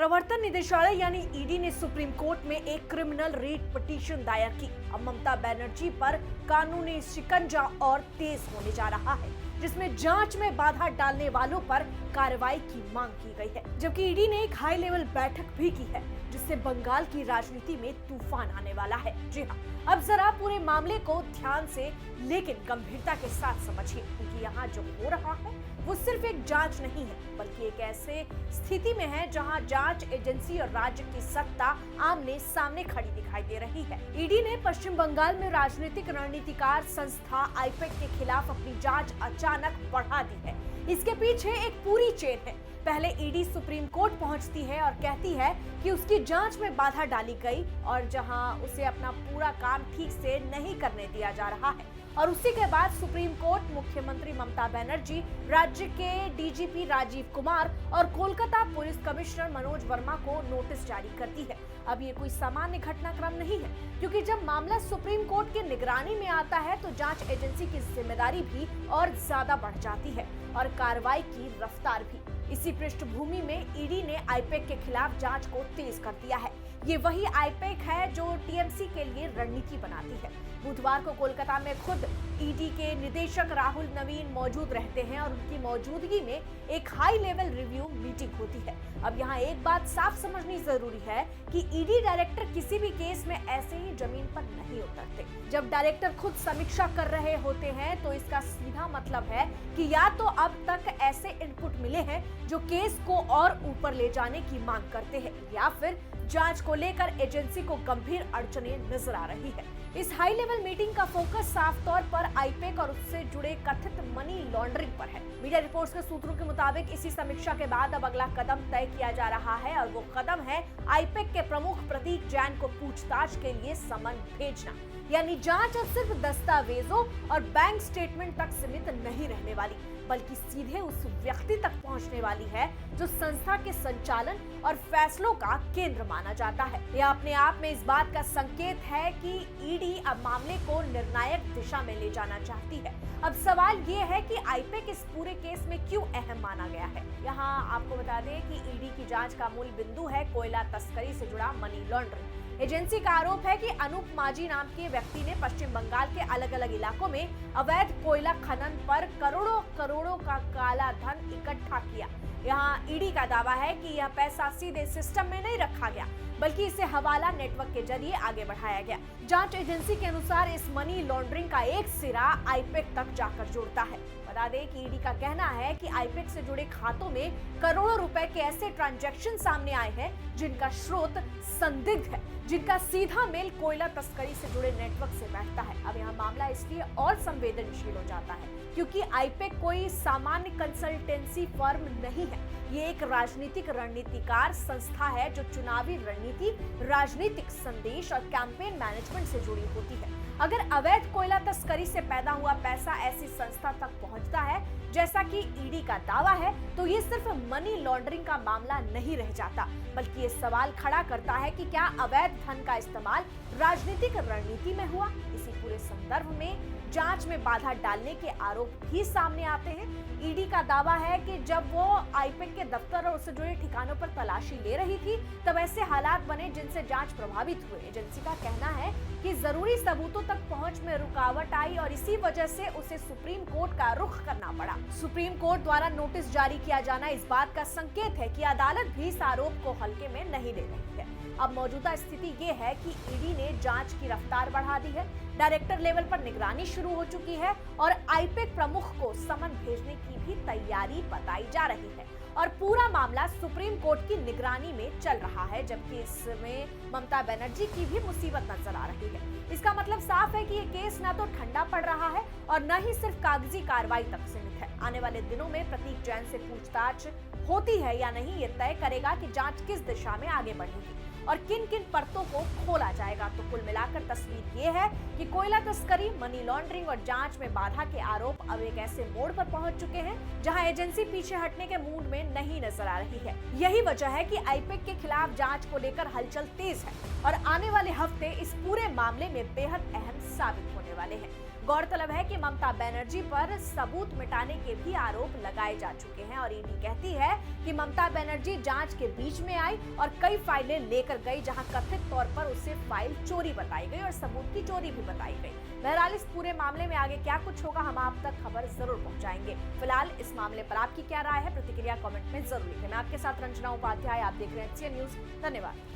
प्रवर्तन निदेशालय यानी ईडी ने सुप्रीम कोर्ट में एक क्रिमिनल रिट पिटीशन दायर की। अब ममता बनर्जी पर कानूनी शिकंजा और तेज होने जा रहा है, जिसमें जांच में बाधा डालने वालों पर कार्रवाई की मांग की गई है। जबकि ईडी ने एक हाई लेवल बैठक भी की है, जिससे बंगाल की राजनीति में तूफान आने वाला है। जी हाँ, अब जरा पूरे मामले को ध्यान से लेकिन गंभीरता के साथ समझिए, क्योंकि यहाँ जो हो रहा है वो सिर्फ एक जांच नहीं है, बल्कि एक ऐसे स्थिति में है जहां जांच एजेंसी और राज्य की सत्ता आमने सामने खड़ी दिखाई दे रही है। ईडी ने पश्चिम बंगाल में राजनीतिक रणनीतिकार संस्था आईपैक के खिलाफ अपनी जांच अचानक बढ़ा दी है। इसके पीछे एक पूरी चेन है। पहले ईडी सुप्रीम कोर्ट पहुंचती है और कहती है कि उसकी जांच में बाधा डाली गई और जहां उसे अपना पूरा काम ठीक से नहीं करने दिया जा रहा है, और उसी के बाद सुप्रीम कोर्ट मुख्यमंत्री ममता बनर्जी, राज्य के डीजीपी राजीव कुमार और कोलकाता पुलिस कमिश्नर मनोज वर्मा को नोटिस जारी करती है। अब ये कोई सामान्य घटनाक्रम नहीं है, क्योंकि जब मामला सुप्रीम कोर्ट की निगरानी में आता है तो जांच एजेंसी की जिम्मेदारी भी और ज्यादा बढ़ जाती है और कार्रवाई की रफ्तार भी। इसी पृष्ठभूमि में ईडी ने आईपैक के खिलाफ जांच को तेज कर दिया है। ये वही आईपैक है जो टीएमसी के लिए रणनीति बनाती है। बुधवार को कोलकाता में खुद ईडी के निदेशक राहुल नवीन मौजूद रहते हैं और उनकी मौजूदगी में एक हाई लेवल रिव्यू मीटिंग होती है। अब यहाँ एक बात साफ समझनी जरूरी है कि ईडी डायरेक्टर किसी भी केस में ऐसे ही जमीन पर नहीं उतरते। जब डायरेक्टर खुद समीक्षा कर रहे होते हैं तो इसका सीधा मतलब है कि या तो अब तक ऐसे इनपुट मिले हैं जो केस को और ऊपर ले जाने की मांग करते हैं, या फिर जांच को लेकर एजेंसी को गंभीर अड़चनें नजर आ रही है। इस हाई लेवल मीटिंग का फोकस साफ तौर पर आईपैक और उससे जुड़े कथित मनी लॉन्ड्रिंग पर है। मीडिया रिपोर्ट्स के सूत्रों के मुताबिक इसी समीक्षा के बाद अब अगला कदम तय किया जा रहा है, और वो कदम है आईपैक के प्रमुख प्रतीक जैन को पूछताछ के लिए समन भेजना। यानी जांच अब सिर्फ दस्तावेजों और बैंक स्टेटमेंट तक सीमित नहीं रहने वाली, बल्कि सीधे उस व्यक्ति तक पहुंचने वाली है जो संस्था के संचालन और फैसलों का केंद्र माना जाता है। यह अपने आप में इस बात का संकेत है कि ईडी अब मामले को निर्णायक दिशा में ले जाना चाहती है। अब सवाल ये है कि आईपैक इस पूरे केस में क्यों अहम माना गया है। यहाँ आपको बता दें कि ईडी की जांच का मूल बिंदु है कोयला तस्करी से जुड़ा मनी लॉन्ड्रिंग। एजेंसी का आरोप है कि अनूप माझी नाम के व्यक्ति ने पश्चिम बंगाल के अलग अलग इलाकों में अवैध कोयला खनन पर करोड़ों करोड़ों का काला धन इकट्ठा किया। यहाँ ईडी का दावा है कि यह पैसा सीधे सिस्टम में नहीं रखा गया, बल्कि इसे हवाला नेटवर्क के जरिए आगे बढ़ाया गया। जांच एजेंसी के अनुसार इस मनी लॉन्ड्रिंग का एक सिरा आईपैक तक जाकर जुड़ता है। बता दें कि ईडी का कहना है कि आईपैक से जुड़े खातों में करोड़ों रुपए के ऐसे ट्रांजैक्शन सामने आए हैं जिनका स्रोत संदिग्ध है, जिनका सीधा मेल कोयला तस्करी से जुड़े नेटवर्क से बैठता है। अब यहाँ मामला इसलिए और संवेदनशील हो जाता है क्योंकि आईपैक कोई सामान्य कंसल्टेंसी फर्म नहीं है। ये एक राजनीतिक रणनीतिकार संस्था है जो चुनावी रणनीति, राजनीतिक संदेश और कैंपेन मैनेजमेंट से जुड़ी होती है। अगर अवैध कोयला तस्करी से पैदा हुआ पैसा ऐसी संस्था तक पहुंचता है, जैसा कि ईडी का दावा है, तो ये सिर्फ मनी लॉन्ड्रिंग का मामला नहीं रह जाता, बल्कि ये सवाल खड़ा करता है कि क्या अवैध धन का इस्तेमाल राजनीतिक रणनीति में हुआ। इसी पूरे संदर्भ में जांच में बाधा डालने के आरोप भी सामने आते हैं। ईडी का दावा है कि जब वो आईपैक के दफ्तर और उससे जुड़े ठिकानों पर तलाशी ले रही थी, तब ऐसे हालात बने जिनसे जांच प्रभावित हुए। एजेंसी का कहना है कि जरूरी सबूतों तक पहुंच में रुकावट आई और इसी वजह से उसे सुप्रीम कोर्ट का रुख करना पड़ा। सुप्रीम कोर्ट द्वारा नोटिस जारी किया जाना इस बात का संकेत है कि अदालत भी इस आरोप को हल्के में नहीं ले रही है। अब मौजूदा स्थिति ये है कि ईडी ने जांच की रफ्तार बढ़ा दी है, डायरेक्टर लेवल पर निगरानी शुरू हो चुकी है और आईपैक प्रमुख को समन भेजने की भी तैयारी बताई जा रही है, और पूरा मामला सुप्रीम कोर्ट की निगरानी में चल रहा है, जबकि इसमें ममता बनर्जी की भी मुसीबत नजर आ रही है। इसका मतलब साफ है कि ये केस ना तो ठंडा पड़ रहा है और न ही सिर्फ कागजी कार्रवाई तक सीमित है। आने वाले दिनों में प्रतीक जैन से पूछताछ होती है या नहीं, ये तय करेगा कि जांच किस दिशा में आगे बढ़ेगी और किन किन परतों को खोला जाएगा। तो कुल मिलाकर तस्वीर ये है कि कोयला तस्करी, मनी लॉन्ड्रिंग और जांच में बाधा के आरोप अब एक ऐसे मोड़ पर पहुंच चुके हैं जहां एजेंसी पीछे हटने के मूड में नहीं नजर आ रही है। यही वजह है कि आईपैक के खिलाफ जांच को लेकर हलचल तेज है और आने वाले हफ्ते इस पूरे मामले में बेहद अहम साबित होने वाले हैं। गौरतलब है कि ममता बनर्जी पर सबूत मिटाने के भी आरोप लगाए जा चुके हैं और ईडी कहती है कि ममता बनर्जी जांच के बीच में आई और कई फाइलें लेकर गई, जहां कथित तौर पर उसे फाइल चोरी बताई गई और सबूत की चोरी भी बताई गई। बहरहाल इस पूरे मामले में आगे क्या कुछ होगा, हम आप तक खबर जरूर पहुंचाएंगे। फिलहाल इस मामले पर आपकी क्या राय है, प्रतिक्रिया कमेंट में जरूर लिखें। मैं आपके साथ रंजना उपाध्याय, आप देख रहे हैं HCN न्यूज। धन्यवाद।